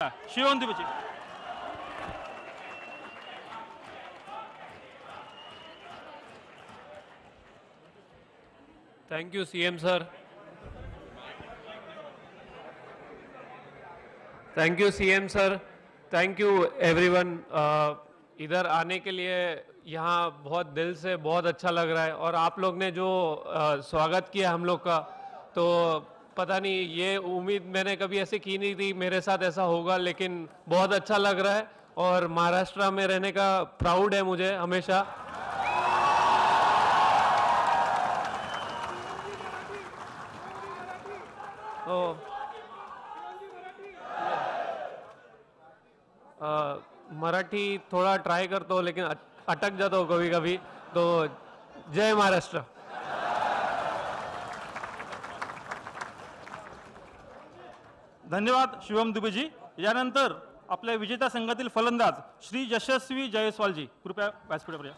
Shivam Dube ji. Thank you CM sir. Thank you CM sir. Thank you everyone. इधर आने के लिए यहाँ बहुत दिल से बहुत अच्छा लग रहा है, और आप लोग ने जो स्वागत किया हम लोग का, तो पता नहीं, ये उम्मीद मैंने कभी ऐसे की नहीं थी मेरे साथ ऐसा होगा, लेकिन बहुत अच्छा लग रहा है। और महाराष्ट्र में रहने का प्राउड है मुझे हमेशा। तो मराठी थोड़ा ट्राई करता हूँ, लेकिन अटक जाता हूँ कभी कभी। तो जय महाराष्ट्र। धन्यवाद शिवम दुबे जी। यानंतर आपल्या विजेता संघातील फलंदाज श्री यशस्वी जयस्वाल जी, कृपया व्यासपीठावर या।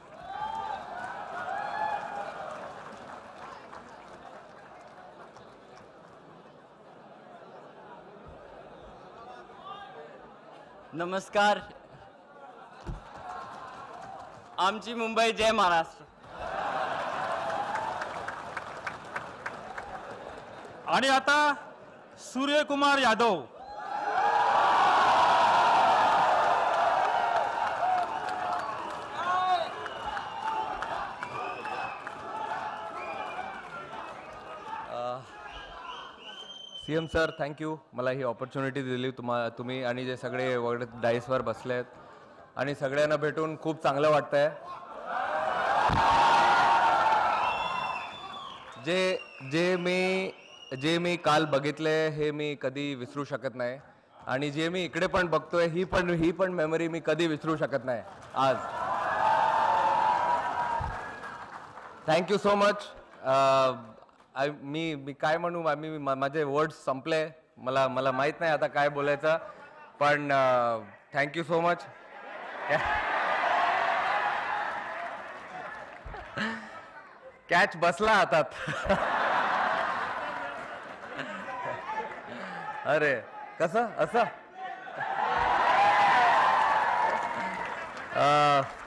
नमस्कार। आमची मुंबई, जय महाराष्ट्र। आणि आता Suryakumar Yadav. CM sir, thank you मला ही ऑपॉर्च्युनिटी दिली तुम्ही आणि जे सगळे वगैरे डाईसवर बसले आहेत, आणि सगळ्यांना भेटून खूप चांगलं वाटतंय। जे मी काल बघितले हे मी कधी विसरू शकत नाही, आणि जे मी इकडे पण बघतोय ही पण मेमरी मी कधी विसरू शकत नाही आज। Thank you so much. मी काय म्हणू, माझे वर्ड्स संपले, मला माहित नाही आता काय बोलायचं, पण थँक्यू सो मच। कॅच बसला हातात। अरे कसं असं।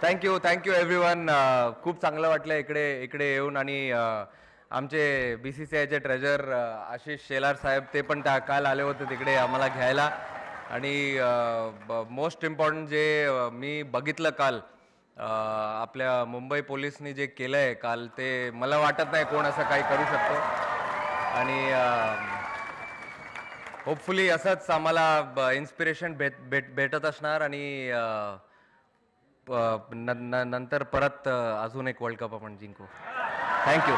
Thank you everyone. खूप चांगलं वाटलं इकडे येऊन, आणि आमचे BCCIचे ट्रेजर आशिष शेलार साहेब ते पण काल आले होते तिकडे आम्हाला घ्यायला। आणि मोस्ट इम्पॉर्टंट जे मी बघितलं काल, आपल्या मुंबई पोलिसनी जे केलं आहे काल, ते मला वाटत नाही कोण असं काही करू शकतो, आणि होपफुली असंच आम्हाला इन्स्पिरेशन भेटत असणार, आणि नंतर परत अजून एक वर्ल्ड कप आपण जिंकू। थँक्यू।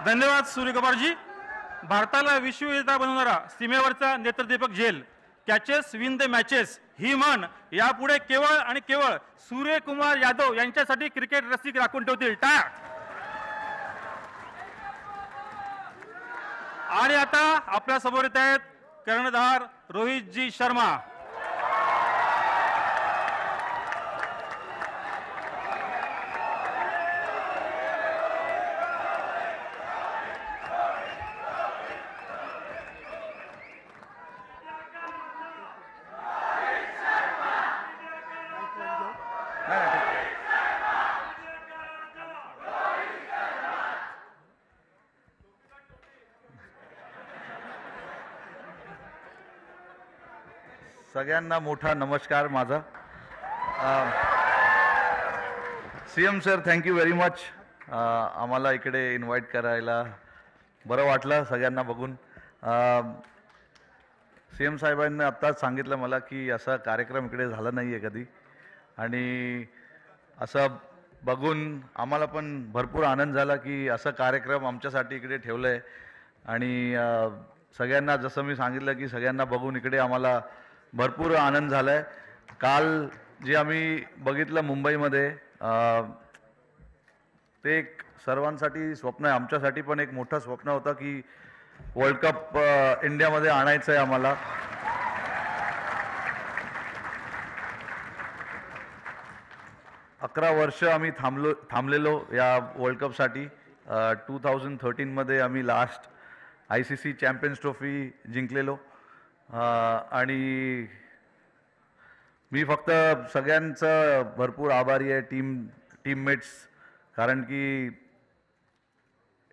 धन्यवाद सूर्यकुमार जी। भारताला विश्वविजेता बनवणारा सीमेवरचा नेत्रदीपक झेल, कॅचेस विन द मॅचेस ही म्हण यापुढे केवळ आणि केवळ सूर्यकुमार यादव यांच्यासाठी क्रिकेट रसिक राखून ठेवतील। टाळ्या। आणि आता आपल्या समोर येत आहेत कर्णधार रोहितजी शर्मा। सगळ्यांना मोठा नमस्कार माझा। CM sir, thank you very much. आम्हाला इकडे इन्व्हाइट करायला बरं वाटलं सगळ्यांना बघून। सीएम साहेबांनी आत्ताच सांगितलं मला की असा कार्यक्रम इकडे झाला नाही आहे कधी, आणि असं बघून आम्हाला पण भरपूर आनंद झाला की असं कार्यक्रम आमच्यासाठी इकडे ठेवलं आहे। आणि सगळ्यांना जसं मी सांगितलं की सगळ्यांना बघून इकडे आम्हाला भरपूर आनंद झाला आहे। काल जे आम्ही बघितलं मुंबईमध्ये, ते एक सर्वांसाठी स्वप्न आहे, आमच्यासाठी पण एक मोठं स्वप्न होतं की वर्ल्ड कप इंडियामध्ये आणायचं आहे आम्हाला। 11 वर्ष आम्ही थांबलेलो या वर्ल्ड कपसाठी। 2013मध्ये आम्ही लास्ट ICC चॅम्पियन्स ट्रॉफी जिंकलेलो. आणि मी फक्त सगळ्यांचं भरपूर आभारी आहे, टीममेट्स, कारण की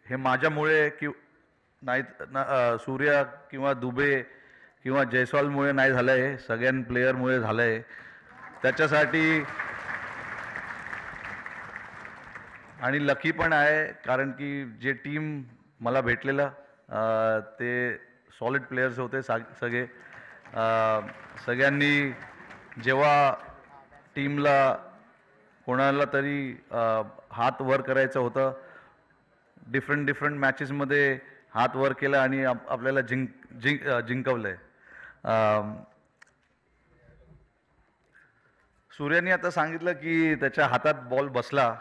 हे माझ्यामुळे नाही सूर्या किंवा दुबे किंवा जयस्वालमुळे नाही झालं आहे, सगळ्या प्लेयरमुळे झालं आहे. त्याच्यासाठी आणि लकी पण आहे, कारण की जे टीम मला भेटलेलं ते सॉलिड प्लेयर्स होते सगळे. सगळ्यांनी जेव्हा टीमला कोणाला तरी हात वर करायचं होतं, डिफरंट मॅचेसमध्ये हात वर केला आणि आपल्याला जिंकवलं आहे. सूर्याने आता सांगितलं की त्याच्या हातात बॉल बसला,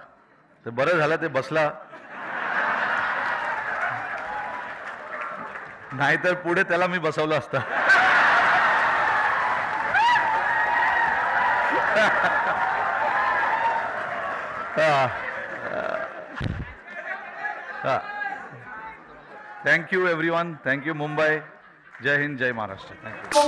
तर बरं झालं ते बसला, नाहीतर पुढे त्याला मी बसवलं असतं. Thank you everyone, thank you Mumbai. जय हिंद, जय महाराष्ट्र. थँक्यू.